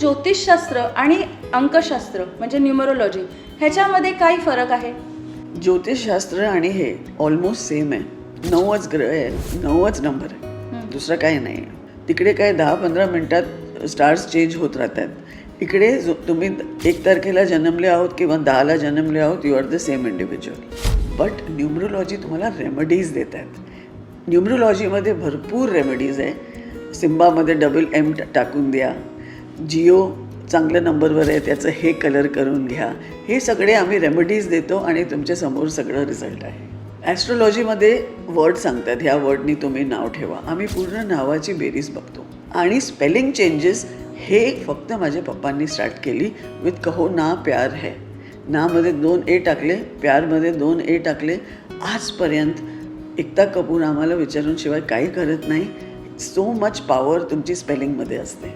ज्योतिषशास्त्र आणि अंकशास्त्र म्हणजे न्यूमरोलॉजी ह्याच्यामध्ये काय फरक आहे? ज्योतिषशास्त्र आणि हे ऑलमोस्ट सेम आहे. 9च ग्रह आहे, 9च नंबर आहे, दुसरं काही नाही आहे. तिकडे काय 10-15 मिनटात स्टार्स चेंज होत राहतात. इकडे तुम्ही 1 तारखेला जन्मले आहोत किंवा 10ला जन्मले आहोत, you are the same individual. But numerology तुम्हाला रेमेडीज देतात. न्यूमरोलॉजीमध्ये भरपूर रेमेडीज आहे. सिम्बामध्ये $M टाकून द्या, जिओ चांगल्या नंबरवर आहे त्याचं हे कलर करून घ्या, हे सगळे आम्ही रेमेडीज देतो आणि तुमच्यासमोर सगळं रिझल्ट आहे. ॲस्ट्रोलॉजीमध्ये वर्ड सांगतात, ह्या वर्डनी तुम्ही नाव ठेवा. आम्ही पूर्ण नावाची बेरीज बघतो. आणि स्पेलिंग चेंजेस हे फक्त माझ्या पप्पांनी स्टार्ट केली विथ कहो ना प्यार है. नामध्ये 2 ए टाकले, प्यारमध्ये 2 ए टाकले. आजपर्यंत एकता कपूर आम्हाला विचारून शिवाय काही करत नाही. सो मच पॉवर तुमची स्पेलिंगमध्ये असते.